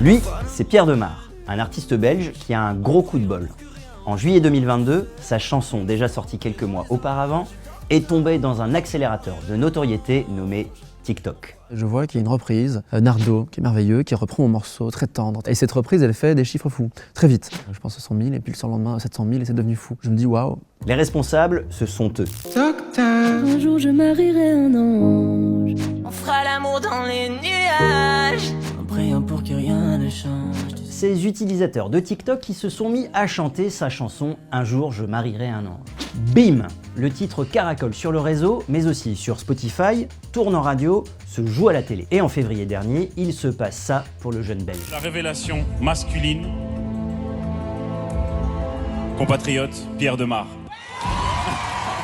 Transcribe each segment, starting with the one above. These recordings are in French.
Lui, c'est Pierre Demar, un artiste belge qui a un gros coup de bol. En juillet 2022, sa chanson, déjà sortie quelques mois auparavant, est tombée dans un accélérateur de notoriété nommé TikTok. Je vois qu'il y a une reprise, Nardo, qui est merveilleux, qui reprend mon morceau, très tendre. Et cette reprise, elle fait des chiffres fous, très vite. Je pense à 100 000, et puis le surlendemain, 700 000, et c'est devenu fou. Je me dis, waouh. Les responsables, ce sont eux. Un jour je marierai un ange. On fera l'amour dans les nuages. En priant pour que rien ne change. Ces utilisateurs de TikTok qui se sont mis à chanter sa chanson « Un jour je marierai un ange ». Bim! Le titre caracole sur le réseau, mais aussi sur Spotify, tourne en radio, se joue à la télé. Et en février dernier, il se passe ça pour le jeune belge. La révélation masculine, compatriote Pierre Demar.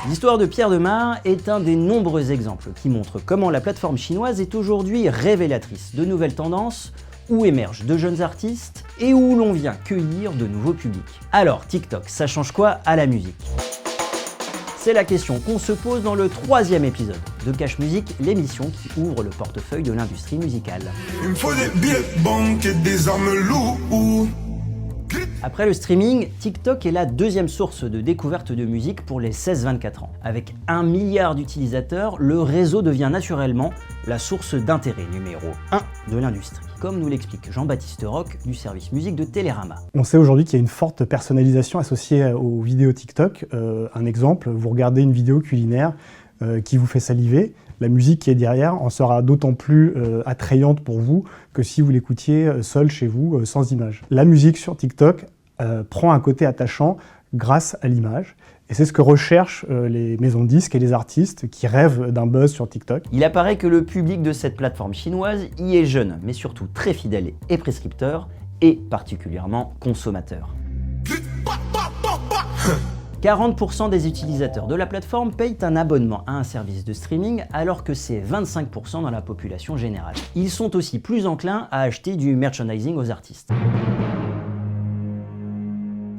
L'histoire de Pierre Demar est un des nombreux exemples qui montrent comment la plateforme chinoise est aujourd'hui révélatrice de nouvelles tendances, où émergent de jeunes artistes et où l'on vient cueillir de nouveaux publics. Alors TikTok, ça change quoi à la musique? C'est la question qu'on se pose dans le 3e épisode de Cash Music, l'émission qui ouvre le portefeuille de l'industrie musicale. Il me faut des billets de banque et des armes lourdes. Après le streaming, TikTok est la 2e source de découverte de musique pour les 16-24 ans. Avec 1 milliard d'utilisateurs, le réseau devient naturellement la source d'intérêt numéro 1 de l'industrie, comme nous l'explique Jean-Baptiste Roch du service musique de Télérama. On sait aujourd'hui qu'il y a une forte personnalisation associée aux vidéos TikTok. Un exemple, vous regardez une vidéo culinaire qui vous fait saliver, la musique qui est derrière en sera d'autant plus attrayante pour vous que si vous l'écoutiez seul chez vous, sans image. La musique sur TikTok prend un côté attachant grâce à l'image. Et c'est ce que recherchent les maisons de disques et les artistes qui rêvent d'un buzz sur TikTok. Il apparaît que le public de cette plateforme chinoise y est jeune, mais surtout très fidèle et prescripteur, et particulièrement consommateur. 40% des utilisateurs de la plateforme payent un abonnement à un service de streaming alors que c'est 25% dans la population générale. Ils sont aussi plus enclins à acheter du merchandising aux artistes.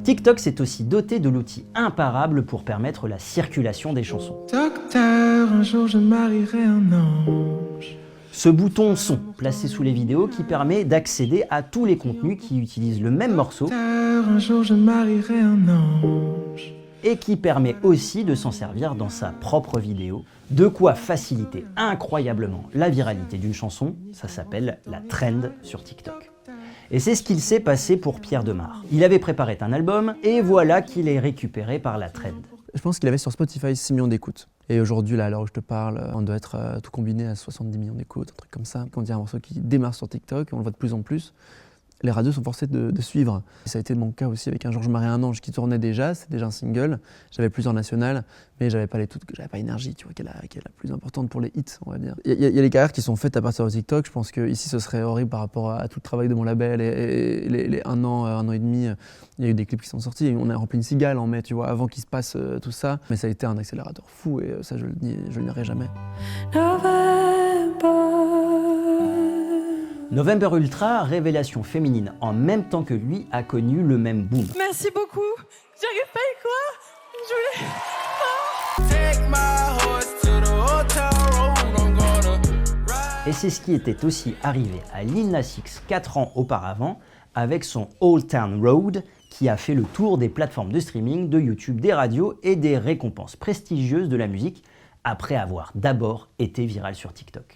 TikTok s'est aussi doté de l'outil imparable pour permettre la circulation des chansons. Docteur, un jour je marierai un ange. Ce bouton son placé sous les vidéos qui permet d'accéder à tous les contenus qui utilisent le même morceau Un jour je marierai un ange. et qui permet aussi de s'en servir dans sa propre vidéo. De quoi faciliter incroyablement la viralité d'une chanson, ça s'appelle la trend sur TikTok. Et c'est ce qu'il s'est passé pour Pierre Demar. Il avait préparé un album et voilà qu'il est récupéré par la trend. Je pense qu'il avait sur Spotify 6 millions d'écoutes. Et aujourd'hui, là, à l'heure où je te parle, on doit être tout combiné à 70 millions d'écoutes, un truc comme ça. Quand il y a un morceau qui démarre sur TikTok, on le voit de plus en plus, les radios sont forcées de suivre. Et ça a été mon cas aussi avec Un jour je marierai un ange qui tournait déjà, c'est déjà un single. J'avais plusieurs nationales, mais j'avais pas énergie, tu vois, qui est la plus importante pour les hits, on va dire. Il y a les carrières qui sont faites à partir de TikTok. Je pense qu'ici, ce serait horrible par rapport à tout le travail de mon label et les un an et demi. Il y a eu des clips qui sont sortis. On a rempli une cigale en mai, tu vois, avant qu'il se passe tout ça. Mais ça a été un accélérateur fou et ça, je le nierai jamais. November Ultra, révélation féminine en même temps que lui, a connu le même boom. Merci beaucoup. J'arrive pas à y croire. Et c'est ce qui était aussi arrivé à Lil Nas X 4 ans auparavant avec son Old Town Road qui a fait le tour des plateformes de streaming, de YouTube, des radios et des récompenses prestigieuses de la musique après avoir d'abord été viral sur TikTok.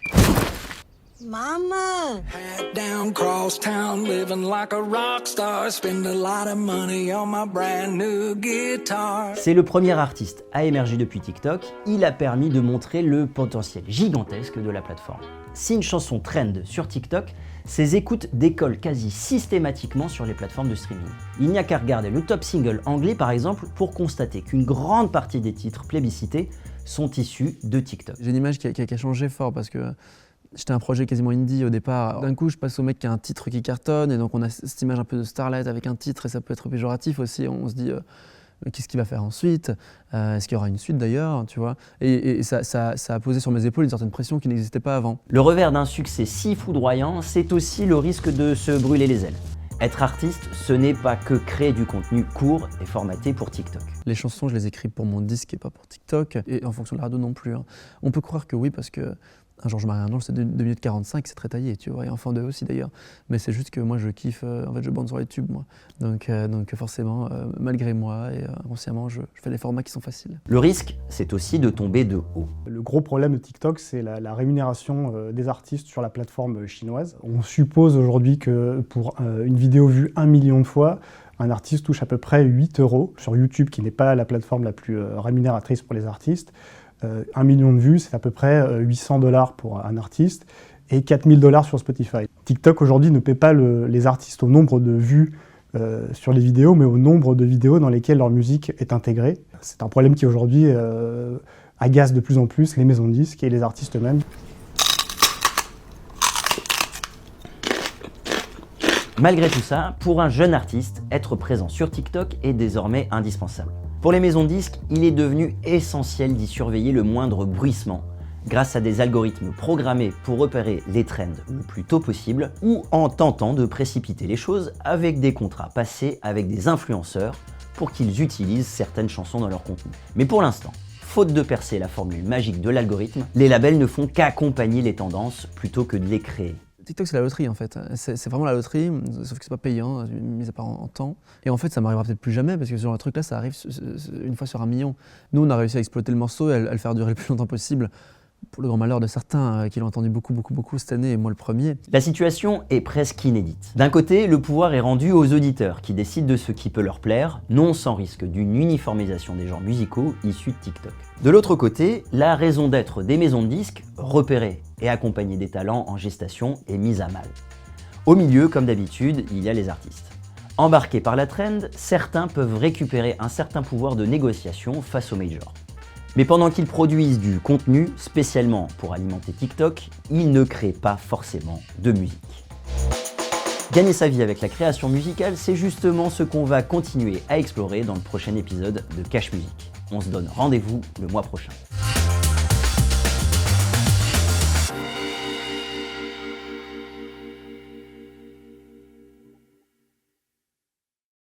Mama! Head down, cross town, living like a rock star. Spend a lot of money on my brand new guitar. C'est le premier artiste à émerger depuis TikTok. Il a permis de montrer le potentiel gigantesque de la plateforme. Si une chanson trend sur TikTok, ses écoutes décollent quasi systématiquement sur les plateformes de streaming. Il n'y a qu'à regarder le top single anglais par exemple pour constater qu'une grande partie des titres plébiscités sont issus de TikTok. J'ai une image qui a changé fort parce que j'étais un projet quasiment indie au départ. D'un coup, je passe au mec qui a un titre qui cartonne et donc on a cette image un peu de starlet avec un titre et ça peut être péjoratif aussi. On se dit qu'est-ce qu'il va faire ensuite? Est-ce qu'il y aura une suite d'ailleurs, tu vois? Et ça a posé sur mes épaules une certaine pression qui n'existait pas avant. Le revers d'un succès si foudroyant, c'est aussi le risque de se brûler les ailes. Être artiste, ce n'est pas que créer du contenu court et formaté pour TikTok. Les chansons, je les écris pour mon disque et pas pour TikTok, et en fonction de la radio non plus. On peut croire que oui, parce que Un jour je marie un ange, c'est 2 minutes 45, c'est très taillé, tu vois, et Enfant 2 aussi d'ailleurs. Mais c'est juste que moi je kiffe, en fait je bande sur les tubes moi. Donc forcément, malgré moi et inconsciemment, je fais des formats qui sont faciles. Le risque, c'est aussi de tomber de haut. Le gros problème de TikTok, c'est la rémunération des artistes sur la plateforme chinoise. On suppose aujourd'hui que pour une vidéo vue 1 million de fois, un artiste touche à peu près 8 € sur YouTube, qui n'est pas la plateforme la plus rémunératrice pour les artistes. 1 million de vues, c'est à peu près 800 $ pour un artiste et 4000 $ sur Spotify. TikTok aujourd'hui ne paie pas les artistes au nombre de vues sur les vidéos, mais au nombre de vidéos dans lesquelles leur musique est intégrée. C'est un problème qui aujourd'hui agace de plus en plus les maisons de disques et les artistes eux-mêmes. Malgré tout ça, pour un jeune artiste, être présent sur TikTok est désormais indispensable. Pour les maisons de disques, il est devenu essentiel d'y surveiller le moindre bruissement, grâce à des algorithmes programmés pour repérer les trends le plus tôt possible, ou en tentant de précipiter les choses avec des contrats passés avec des influenceurs pour qu'ils utilisent certaines chansons dans leur contenu. Mais pour l'instant, faute de percer la formule magique de l'algorithme, les labels ne font qu'accompagner les tendances plutôt que de les créer. TikTok, c'est la loterie en fait. C'est vraiment la loterie, sauf que c'est pas payant, mis à part en temps. Et en fait, ça m'arrivera peut-être plus jamais parce que ce genre de truc-là, ça arrive une fois sur 1 million. Nous, on a réussi à exploiter le morceau et à le faire durer le plus longtemps possible. Pour le grand malheur de certains qui l'ont entendu beaucoup cette année, et moi le premier. La situation est presque inédite. D'un côté, le pouvoir est rendu aux auditeurs qui décident de ce qui peut leur plaire, non sans risque d'une uniformisation des genres musicaux issus de TikTok. De l'autre côté, la raison d'être des maisons de disques, repérer et accompagner des talents en gestation, est mise à mal. Au milieu, comme d'habitude, il y a les artistes. Embarqués par la trend, certains peuvent récupérer un certain pouvoir de négociation face aux majors. Mais pendant qu'ils produisent du contenu, spécialement pour alimenter TikTok, ils ne créent pas forcément de musique. Gagner sa vie avec la création musicale, c'est justement ce qu'on va continuer à explorer dans le prochain épisode de Cash Music. On se donne rendez-vous le mois prochain.